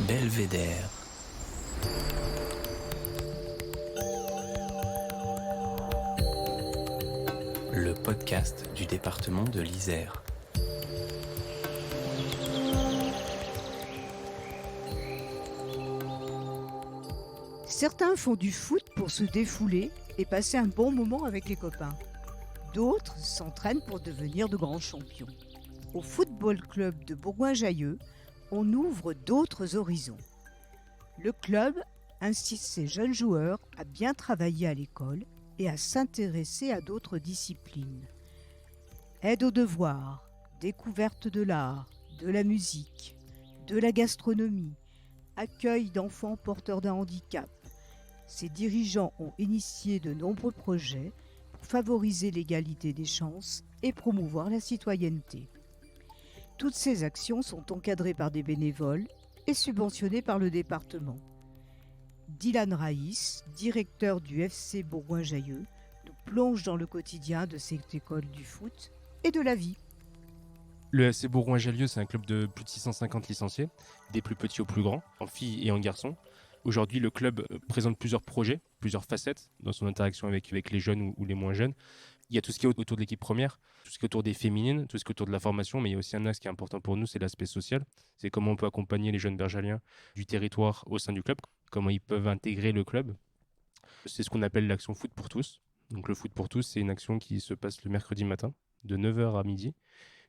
Belvédère. Le podcast du département de l'Isère. Certains font du foot pour se défouler et passer un bon moment avec les copains. D'autres s'entraînent pour devenir de grands champions. Au Football Club de Bourgoin-Jallieu, on ouvre d'autres horizons. Le club incite ses jeunes joueurs à bien travailler à l'école et à s'intéresser à d'autres disciplines. Aide aux devoirs, découverte de l'art, de la musique, de la gastronomie, accueil d'enfants porteurs d'un handicap. Ses dirigeants ont initié de nombreux projets pour favoriser l'égalité des chances et promouvoir la citoyenneté. Toutes ces actions sont encadrées par des bénévoles et subventionnées par le département. Dylan Raïs, directeur du FC Bourgoin-Jallieu, nous plonge dans le quotidien de cette école du foot et de la vie. Le FC Bourgoin-Jallieu, c'est un club de plus de 650 licenciés, des plus petits aux plus grands, en filles et en garçons. Aujourd'hui, le club présente plusieurs projets, plusieurs facettes dans son interaction avec les jeunes ou les moins jeunes. Il y a tout ce qui est autour de l'équipe première, tout ce qui est autour des féminines, tout ce qui est autour de la formation, mais il y a aussi un axe qui est important pour nous, c'est l'aspect social. C'est comment on peut accompagner les jeunes bergaliens du territoire au sein du club, comment ils peuvent intégrer le club. C'est ce qu'on appelle l'action Foot pour tous. Donc le Foot pour tous, c'est une action qui se passe le mercredi matin, de 9h à midi.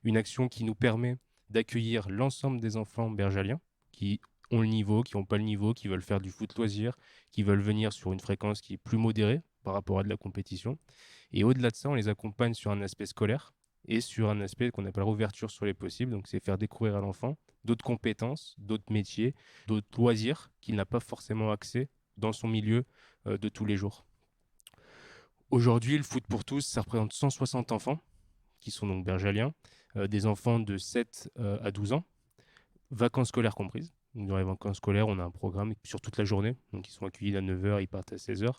Une action qui nous permet d'accueillir l'ensemble des enfants bergaliens qui ont le niveau, qui n'ont pas le niveau, qui veulent faire du foot loisir, qui veulent venir sur une fréquence qui est plus modérée par rapport à de la compétition. Et au-delà de ça, on les accompagne sur un aspect scolaire et sur un aspect qu'on appelle ouverture sur les possibles. Donc c'est faire découvrir à l'enfant d'autres compétences, d'autres métiers, d'autres loisirs qu'il n'a pas forcément accès dans son milieu de tous les jours. Aujourd'hui, le foot pour tous, ça représente 160 enfants qui sont donc bergaliens, des enfants de 7 à 12 ans, vacances scolaires comprises. Donc, dans les vacances scolaires, on a un programme sur toute la journée. Donc, ils sont accueillis à 9h, ils partent à 16h.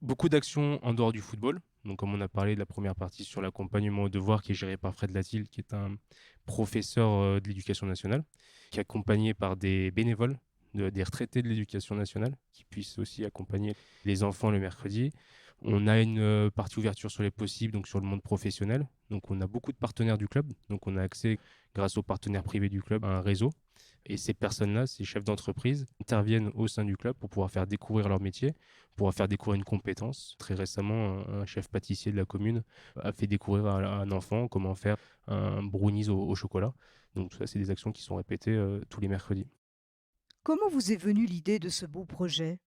Beaucoup d'actions en dehors du football. Donc, comme on a parlé de la première partie sur l'accompagnement aux devoirs qui est géré par Fred Latil, qui est un professeur de l'éducation nationale, qui est accompagné par des bénévoles, des retraités de l'éducation nationale, qui puissent aussi accompagner les enfants le mercredi. On a une partie ouverture sur les possibles, donc sur le monde professionnel. Donc, on a beaucoup de partenaires du club. Donc, on a accès, grâce aux partenaires privés du club, à un réseau. Et ces personnes-là, ces chefs d'entreprise, interviennent au sein du club pour pouvoir faire découvrir leur métier, pour pouvoir faire découvrir une compétence. Très récemment, un chef pâtissier de la commune a fait découvrir à un enfant comment faire un brownies au chocolat. Donc ça, c'est des actions qui sont répétées tous les mercredis. Comment vous est venue l'idée de ce beau projet ?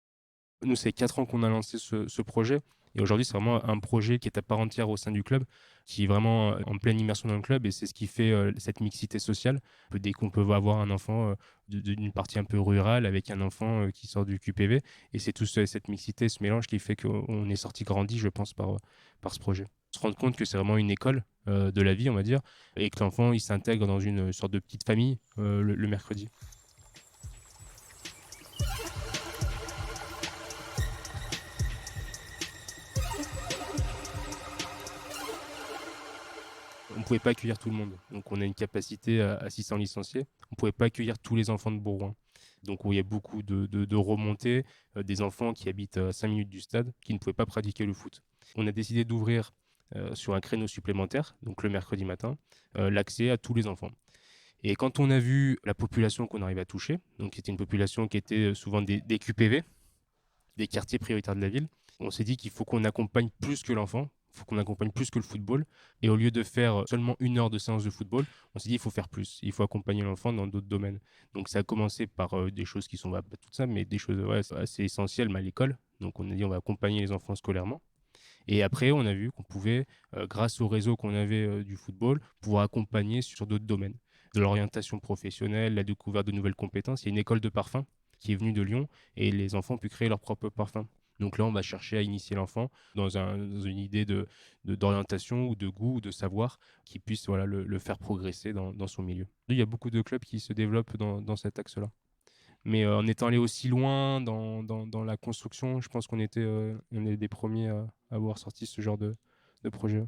Nous, c'est 4 ans qu'on a lancé ce projet. Et aujourd'hui, c'est vraiment un projet qui est à part entière au sein du club, qui est vraiment en pleine immersion dans le club. Et c'est ce qui fait cette mixité sociale. Dès qu'on peut avoir un enfant d'une partie un peu rurale avec un enfant qui sort du QPV. Et c'est tout cette mixité, ce mélange qui fait qu'on est sorti grandi, je pense, par ce projet. Se rendre compte que c'est vraiment une école de la vie, on va dire, et que l'enfant, il s'intègre dans une sorte de petite famille le mercredi. On ne pouvait pas accueillir tout le monde. Donc, on a une capacité à 600 licenciés. On ne pouvait pas accueillir tous les enfants de Bourgoin. Donc, où il y a beaucoup de remontées, des enfants qui habitent à 5 minutes du stade, qui ne pouvaient pas pratiquer le foot. On a décidé d'ouvrir sur un créneau supplémentaire, donc le mercredi matin, l'accès à tous les enfants. Et quand on a vu la population qu'on arrivait à toucher, donc c'était une population qui était souvent des QPV, des quartiers prioritaires de la ville, on s'est dit qu'il faut qu'on accompagne plus que l'enfant, il faut qu'on accompagne plus que le football. Et au lieu de faire seulement 1 heure de séance de football, on s'est dit il faut faire plus, il faut accompagner l'enfant dans d'autres domaines. Donc ça a commencé par des choses qui sont pas tout ça, mais des choses assez essentielles à l'école. Donc on a dit on va accompagner les enfants scolairement. Et après, on a vu qu'on pouvait, grâce au réseau qu'on avait du football, pouvoir accompagner sur d'autres domaines. De l'orientation professionnelle, la découverte de nouvelles compétences. Il y a une école de parfum qui est venue de Lyon et les enfants ont pu créer leur propre parfum. Donc là, on va chercher à initier l'enfant dans une idée d'orientation ou de goût ou de savoir qui puisse le faire progresser dans son milieu. Il y a beaucoup de clubs qui se développent dans cet axe-là. Mais en étant allé aussi loin dans la construction, je pense qu'on est des premiers à avoir sorti ce genre de projet.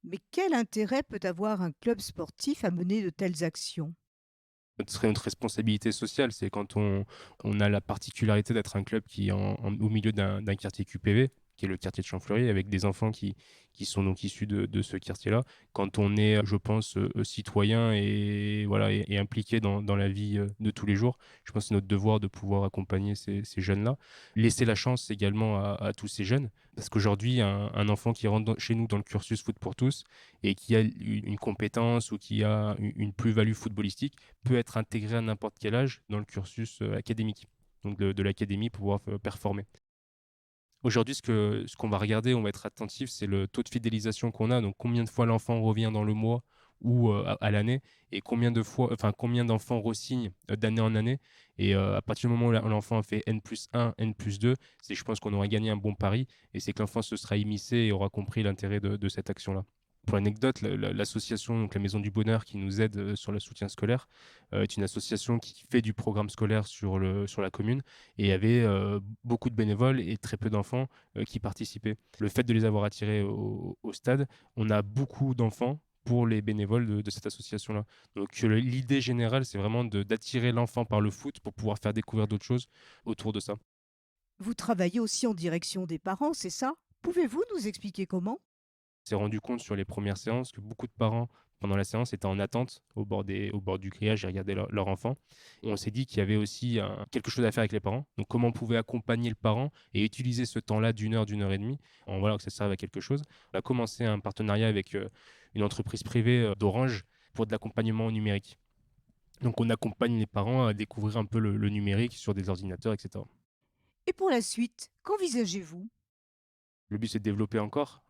Mais quel intérêt peut avoir un club sportif à mener de telles actions? Ce serait notre responsabilité sociale, c'est quand on a la particularité d'être un club qui est au milieu d'un quartier QPV, qui est le quartier de Champfleury, avec des enfants qui sont donc issus de ce quartier-là. Quand on est, je pense, citoyen et voilà et impliqué dans la vie, de tous les jours, je pense que c'est notre devoir de pouvoir accompagner ces jeunes-là. Laisser la chance également à tous ces jeunes, parce qu'aujourd'hui un enfant qui rentre chez nous dans le cursus Foot pour tous et qui a une compétence ou qui a une plus-value footballistique, peut être intégré à n'importe quel âge dans le cursus académique, donc de l'académie pour pouvoir performer. Aujourd'hui, ce qu'on va regarder, on va être attentif, c'est le taux de fidélisation qu'on a, donc combien de fois l'enfant revient dans le mois ou à l'année, et combien d'enfants re-signent d'année en année. Et à partir du moment où l'enfant a fait N+1, N+2, je pense qu'on aura gagné un bon pari, et c'est que l'enfant se sera immiscé et aura compris l'intérêt de cette action-là. Pour l'anecdote, l'association, donc la Maison du Bonheur, qui nous aide sur le soutien scolaire, est une association qui fait du programme scolaire sur la commune, et il y avait beaucoup de bénévoles et très peu d'enfants qui participaient. Le fait de les avoir attirés au stade, on a beaucoup d'enfants pour les bénévoles de cette association-là. Donc l'idée générale, c'est vraiment d'attirer l'enfant par le foot pour pouvoir faire découvrir d'autres choses autour de ça. Vous travaillez aussi en direction des parents, c'est ça? Pouvez-vous nous expliquer comment? On s'est rendu compte sur les premières séances que beaucoup de parents, pendant la séance, étaient en attente au bord du grillage et regardaient leur enfant. On s'est dit qu'il y avait aussi quelque chose à faire avec les parents. Donc, comment on pouvait accompagner le parent et utiliser ce temps-là d'une heure et demie, voilà, que ça serve à quelque chose. On a commencé un partenariat avec une entreprise privée d'Orange pour de l'accompagnement numérique. Donc, on accompagne les parents à découvrir un peu le numérique sur des ordinateurs, etc. Et pour la suite, qu'envisagez-vous? Le but, c'est de développer encore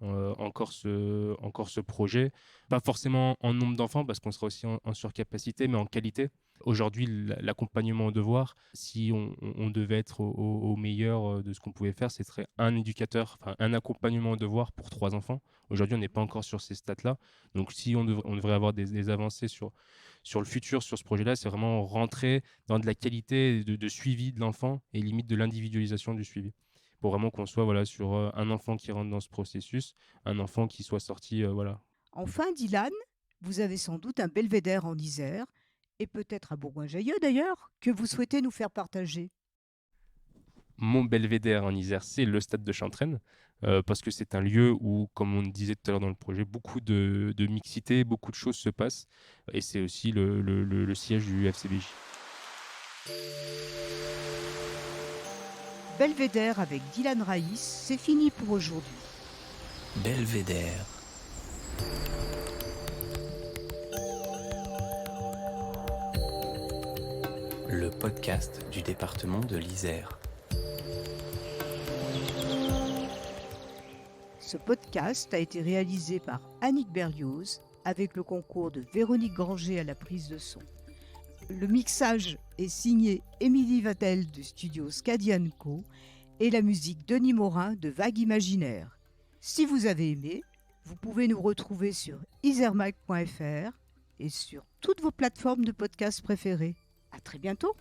ce projet. Pas forcément en nombre d'enfants, parce qu'on sera aussi en surcapacité, mais en qualité. Aujourd'hui, l'accompagnement au devoir, si on devait être au meilleur de ce qu'on pouvait faire, ce serait un éducateur, enfin un accompagnement au devoir pour 3 enfants. Aujourd'hui, on n'est pas encore sur ces stats-là. Donc, si on devrait avoir des avancées sur le futur, sur ce projet-là, c'est vraiment rentrer dans de la qualité de suivi de l'enfant et limite de l'individualisation du suivi, pour vraiment qu'on soit voilà, sur un enfant qui rentre dans ce processus, un enfant qui soit sorti. Voilà. Enfin, Dylan, vous avez sans doute un belvédère en Isère, et peut-être à Bourgoin-Jallieu d'ailleurs, que vous souhaitez nous faire partager. Mon belvédère en Isère, c'est le stade de Chantraine, parce que c'est un lieu où, comme on disait tout à l'heure dans le projet, beaucoup de mixité, beaucoup de choses se passent, et c'est aussi le siège du FCBJ. Belvédère avec Dylan Raïs, c'est fini pour aujourd'hui. Belvédère. Le podcast du département de l'Isère. Ce podcast a été réalisé par Annick Berlioz avec le concours de Véronique Granger à la prise de son. Le mixage est signé Émilie Vatel du studio Scadian Co et la musique Denis Morin de Vague Imaginaire. Si vous avez aimé, vous pouvez nous retrouver sur isermag.fr et sur toutes vos plateformes de podcast préférées. À très bientôt!